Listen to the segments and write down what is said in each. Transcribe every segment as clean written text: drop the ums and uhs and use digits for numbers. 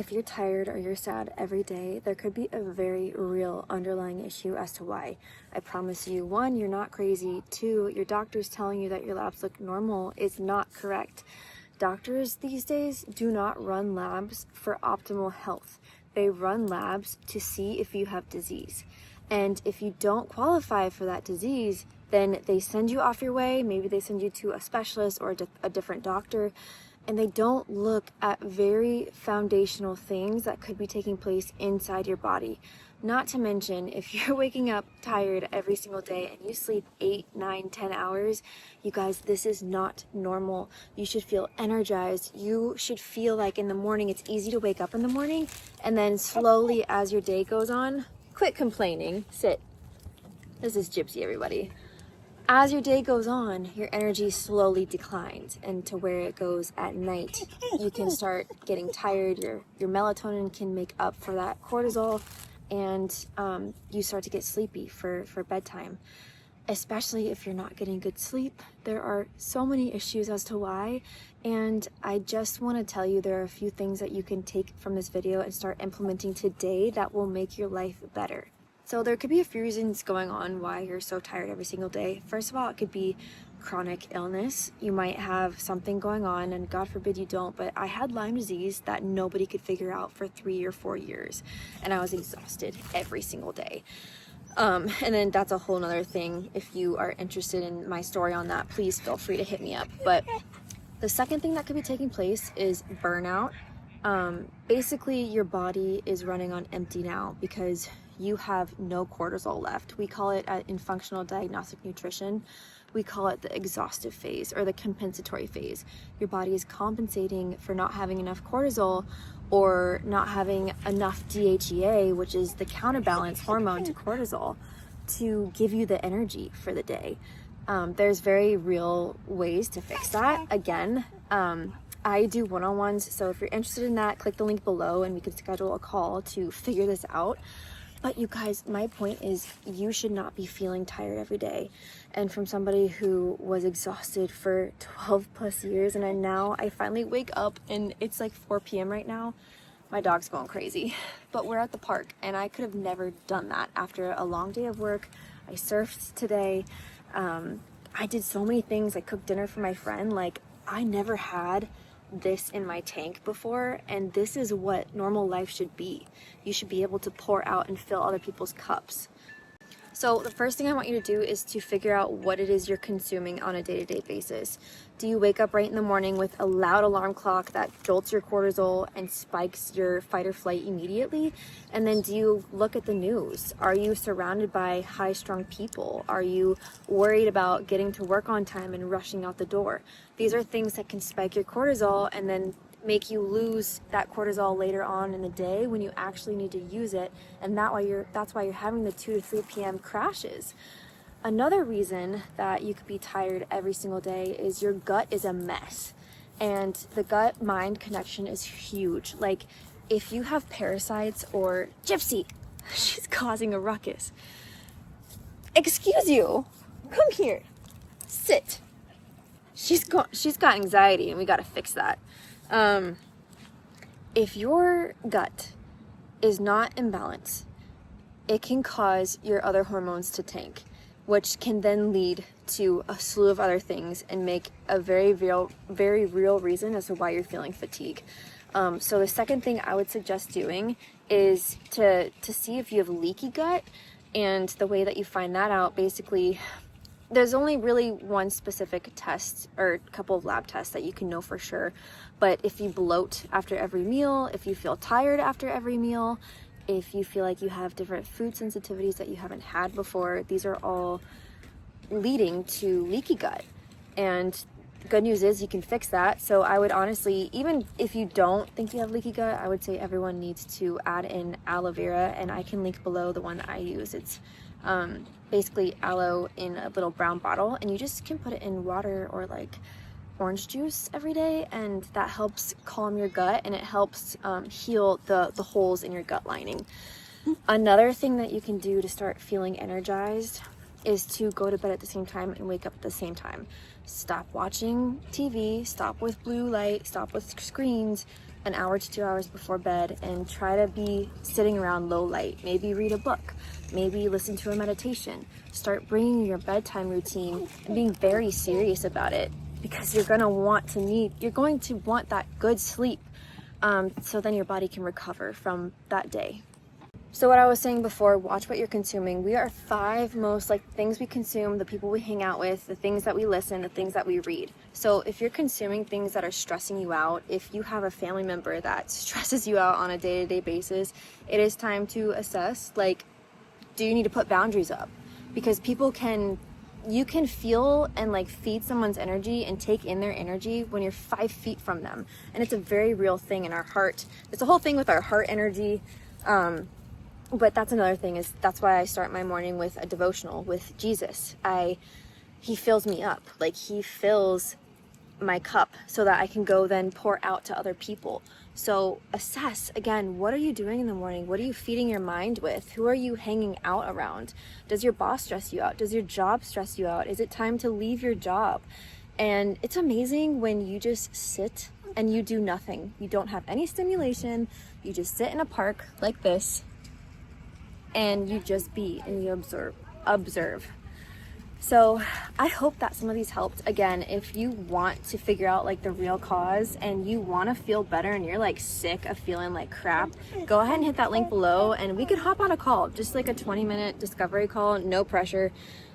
If you're tired or you're sad every day, there could be a very real underlying issue as to why. I promise you, 1, you're not crazy. 2, your doctor's telling you that your labs look normal is not correct. Doctors these days do not run labs for optimal health. They run labs to see if you have disease. And if you don't qualify for that disease, then they send you off your way. Maybe they send you to a specialist or a different doctor. And they don't look at very foundational things that could be taking place inside your body. Not to mention, if you're waking up tired every single day and you sleep 8, 9, 10 hours, you guys, this is not normal. You should feel energized. You should feel like in the morning, it's easy to wake up in the morning, and then slowly as your day goes on, quit complaining, sit. This is Gypsy, everybody. As your day goes on, your energy slowly declines, and to where it goes at night, you can start getting tired. Your melatonin can make up for that cortisol, and you start to get sleepy for bedtime. Especially if you're not getting good sleep, there are so many issues as to why, and I just want to tell you there are a few things that you can take from this video and start implementing today that will make your life better. So there could be a few reasons going on why you're so tired every single day. First of all, it could be chronic illness. You might have something going on, and God forbid you don't, but I had Lyme disease that nobody could figure out for 3 or 4 years, and I was exhausted every single day. And then that's a whole nother thing. If you are interested in my story on that, please feel free to hit me up. But the second thing that could be taking place is burnout. Basically, your body is running on empty now because you have no cortisol left. We call it in functional diagnostic nutrition, we call it the exhaustive phase or the compensatory phase. Your body is compensating for not having enough cortisol or not having enough DHEA, which is the counterbalance hormone to cortisol, to give you the energy for the day. There's very real ways to fix that. Again, I do one-on-ones, so if you're interested in that, click the link below and we can schedule a call to figure this out. But you guys, my point is you should not be feeling tired every day. And from somebody who was exhausted for 12 plus years, and I finally wake up and it's like 4 p.m. right now, my dog's going crazy. But we're at the park and I could have never done that after a long day of work. I surfed today. I did so many things. I cooked dinner for my friend. Like, I never had this in my tank before, and this is what normal life should be. You should be able to pour out and fill other people's cups. So the first thing I want you to do is to figure out what it is you're consuming on a day-to-day basis. Do you wake up right in the morning with a loud alarm clock that jolts your cortisol and spikes your fight or flight immediately? And then do you look at the news? Are you surrounded by high-strung people? Are you worried about getting to work on time and rushing out the door? These are things that can spike your cortisol and then make you lose that cortisol later on in the day when you actually need to use it, and that's why you're having the 2 to 3 p.m. crashes. Another reason that you could be tired every single day is your gut is a mess, and the gut-mind connection is huge. Like, if you have parasites or Gypsy, she's causing a ruckus. Excuse you, come here, sit. She's got anxiety, and we gotta fix that. If your gut is not in balance, it can cause your other hormones to tank, which can then lead to a slew of other things and make a very real reason as to why you're feeling fatigue. So the second thing I would suggest doing is to see if you have leaky gut, and the way that you find that out, basically, there's only really one specific test or a couple of lab tests that you can know for sure. But if you bloat after every meal, if you feel tired after every meal, if you feel like you have different food sensitivities that you haven't had before, these are all leading to leaky gut. And the good news is you can fix that. So I would honestly, even if you don't think you have leaky gut, I would say everyone needs to add in aloe vera, and I can link below the one that I use. It's basically aloe in a little brown bottle, and you just can put it in water or like orange juice every day, and that helps calm your gut, and it helps heal the holes in your gut lining. Another thing that you can do to start feeling energized is to go to bed at the same time and wake up at the same time. Stop watching TV, stop with blue light, stop with screens, an hour to 2 hours before bed and try to be sitting around low light. Maybe read a book, maybe listen to a meditation. Start bringing your bedtime routine and being very serious about it, because you're going to want that good sleep, so then your body can recover from that day. So what I was saying before, watch what you're consuming. We are 5 most things we consume, the people we hang out with, the things that we listen, the things that we read. So if you're consuming things that are stressing you out, if you have a family member that stresses you out on a day-to-day basis, it is time to assess, do you need to put boundaries up? Because you can feel and feed someone's energy and take in their energy when you're 5 feet from them. And it's a very real thing in our heart. It's a whole thing with our heart energy. But that's another thing, that's why I start my morning with a devotional with Jesus. He fills me up, he fills my cup so that I can go then pour out to other people. So assess, again, what are you doing in the morning? What are you feeding your mind with? Who are you hanging out around? Does your boss stress you out? Does your job stress you out? Is it time to leave your job? And it's amazing when you just sit and you do nothing. You don't have any stimulation. You just sit in a park like this, and you just be and you observe. So I hope that some of these helped. Again, if you want to figure out the real cause and you want to feel better and you're sick of feeling like crap, go ahead and hit that link below and we could hop on a call, just a 20-minute discovery call, no pressure.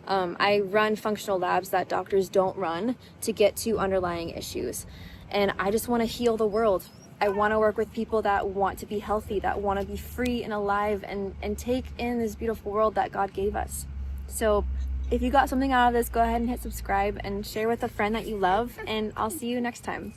I run functional labs that doctors don't run to get to underlying issues, and I just want to heal the world. I want to work with people that want to be healthy, that want to be free and alive and take in this beautiful world that God gave us. So if you got something out of this, go ahead and hit subscribe and share with a friend that you love, and I'll see you next time.